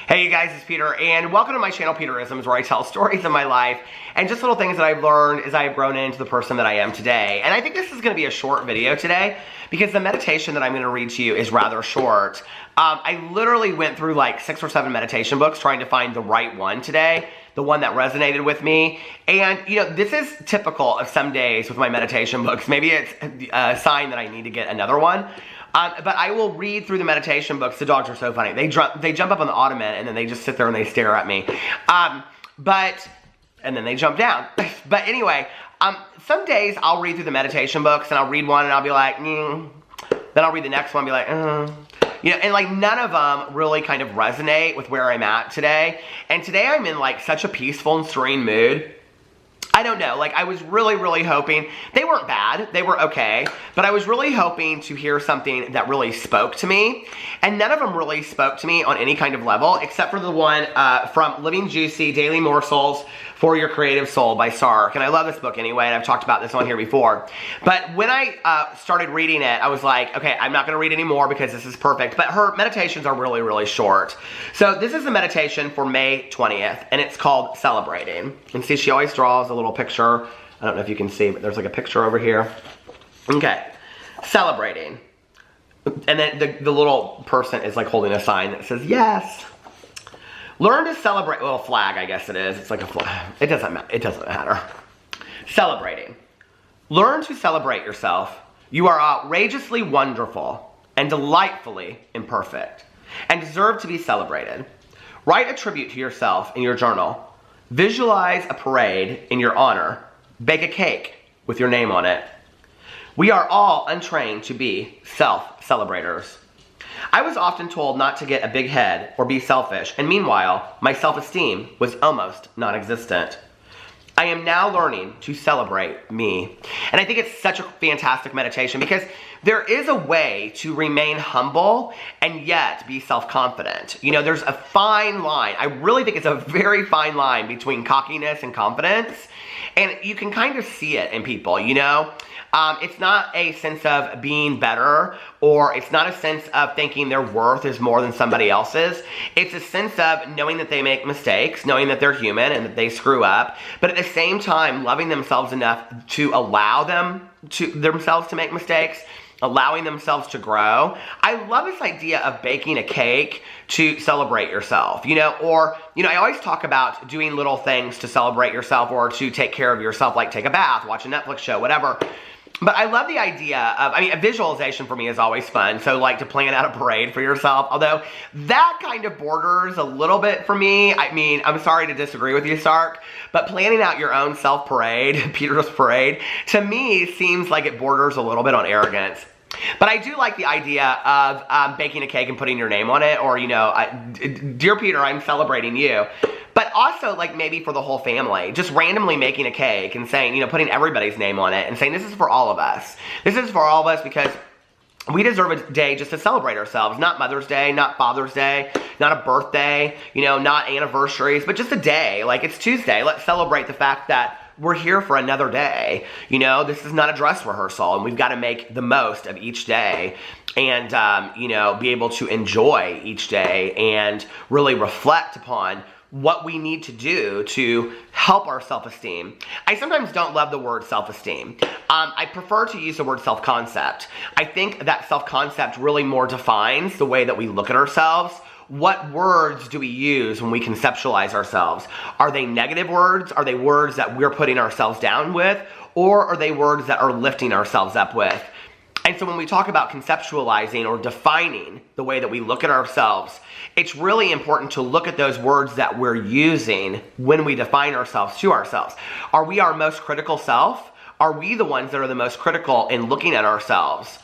Hey you guys, it's Peter, and welcome to my channel, Peterisms, where I tell stories of my life and just little things that I've learned as I have grown into the person that I am today. And I think this is going to be a short video today because the meditation that I'm going to read to you is rather short. I literally went through like 6 or 7 meditation books trying to find the right one today, the one that resonated with me. And, you know, this is typical of some days with my meditation books. Maybe it's a sign that I need to get another one. But I will read through the meditation books. The dogs are so funny. They jump up on the ottoman and then they just sit there and they stare at me. And then they jump down. But anyway, some days I'll read through the meditation books and I'll read one and I'll be like, Then I'll read the next one and be like, You know, and like none of them really kind of resonate with where I'm at today. And today I'm in like such a peaceful and serene mood. I don't know, like I was really hoping, they weren't bad, they were okay, but I was really hoping to hear something that really spoke to me, and none of them really spoke to me on any kind of level, except for the one from Living Juicy, Daily Morsels for Your Creative Soul by Sark, and I love this book anyway, and I've talked about this on here before, but when I started reading it, I was like, okay, I'm not going to read anymore because this is perfect, but her meditations are really short. So this is a meditation for May 20th, and it's called Celebrating, and see, she always draws a little picture. I don't know if you can see, but there's like a picture over here. Okay, celebrating. And then the little person is like holding a sign that says, yes. Learn to celebrate, well, a flag, I guess it is. It's like a flag. It doesn't matter. Celebrating. Learn to celebrate yourself. You are outrageously wonderful and delightfully imperfect and deserve to be celebrated. Write a tribute to yourself in your journal. Visualize a parade in your honor. Bake a cake with your name on it. We are all untrained to be self-celebrators. I was often told not to get a big head or be selfish, and meanwhile, my self-esteem was almost non-existent. I am now learning to celebrate me. And I think it's such a fantastic meditation because there is a way to remain humble and yet be self-confident. You know, there's a fine line. I really think it's a very fine line between cockiness and confidence. And you can kind of see it in people, you know? It's not a sense of being better, or it's not a sense of thinking their worth is more than somebody else's. It's a sense of knowing that they make mistakes, knowing that they're human and that they screw up, but at the same time loving themselves enough to allow themselves to make mistakes, allowing themselves to grow. I love this idea of baking a cake to celebrate yourself, you know, or, you know, I always talk about doing little things to celebrate yourself or to take care of yourself, like take a bath, watch a Netflix show, whatever. But I love the idea of, I mean, a visualization for me is always fun. So like to plan out a parade for yourself, although that kind of borders a little bit for me. I mean, I'm sorry to disagree with you, Sark, but planning out your own self-parade, Peter's parade, to me seems like it borders a little bit on arrogance. But I do like the idea of baking a cake and putting your name on it, or, you know, dear Peter, I'm celebrating you. But also, like, maybe for the whole family, just randomly making a cake and saying, you know, putting everybody's name on it and saying, this is for all of us. This is for all of us because we deserve a day just to celebrate ourselves. Not Mother's Day, not Father's Day, not a birthday, you know, not anniversaries, but just a day. Like, it's Tuesday. Let's celebrate the fact that we're here for another day. You know, this is not a dress rehearsal, and we've got to make the most of each day and, you know, be able to enjoy each day and really reflect upon what we need to do to help our self-esteem. I sometimes don't love the word self-esteem. I prefer to use the word self-concept. I think that self-concept really more defines the way that we look at ourselves. What words do we use when we conceptualize ourselves? Are they negative words? Are they words that we're putting ourselves down with? Or are they words that are lifting ourselves up with? And so when we talk about conceptualizing or defining the way that we look at ourselves, it's really important to look at those words that we're using when we define ourselves to ourselves. Are we our most critical self? Are we the ones that are the most critical in looking at ourselves?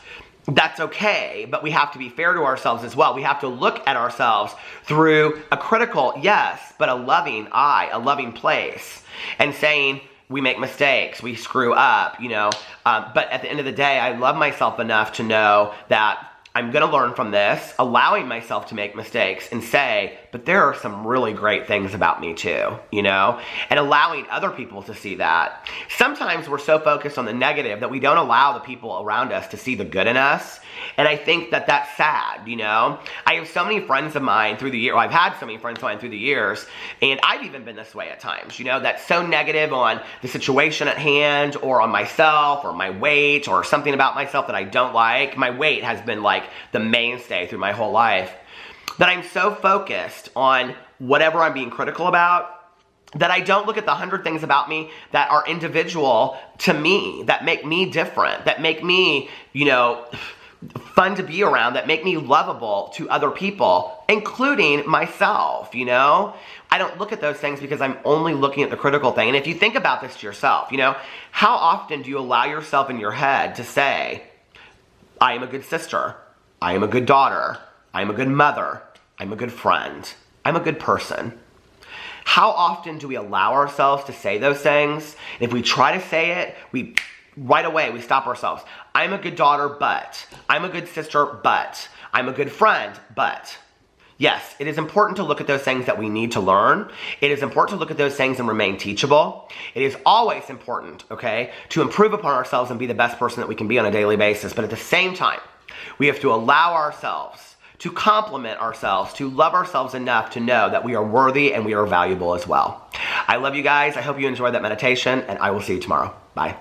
That's okay, but we have to be fair to ourselves as well. We have to look at ourselves through a critical, yes, but a loving eye, a loving place, and saying, we make mistakes, we screw up, you know, but at the end of the day, I love myself enough to know that I'm going to learn from this, allowing myself to make mistakes and say, but there are some really great things about me too, you know, and allowing other people to see that. Sometimes we're so focused on the negative that we don't allow the people around us to see the good in us. And I think that that's sad, you know. I have so many friends of mine through the year, I've had so many friends of mine through the years, and I've even been this way at times, you know, that's so negative on the situation at hand or on myself or my weight or something about myself that I don't like. My weight has been like the mainstay through my whole life, that I'm so focused on whatever I'm being critical about that I don't look at the 100 things about me that are individual to me, that make me different, that make me, you know, fun to be around, that make me lovable to other people, including myself, you know? I don't look at those things because I'm only looking at the critical thing. And if you think about this to yourself, you know, how often do you allow yourself in your head to say, I am a good sister, I am a good daughter, I am a good mother, I'm a good friend, I'm a good person? How often do we allow ourselves to say those things? And if we try to say it, right away we stop ourselves. I'm a good daughter, but. I'm a good sister, but. I'm a good friend, but. Yes, it is important to look at those things that we need to learn. It is important to look at those things and remain teachable. It is always important, okay, to improve upon ourselves and be the best person that we can be on a daily basis. But at the same time, we have to allow ourselves to compliment ourselves, to love ourselves enough to know that we are worthy and we are valuable as well. I love you guys. I hope you enjoyed that meditation, and I will see you tomorrow. Bye.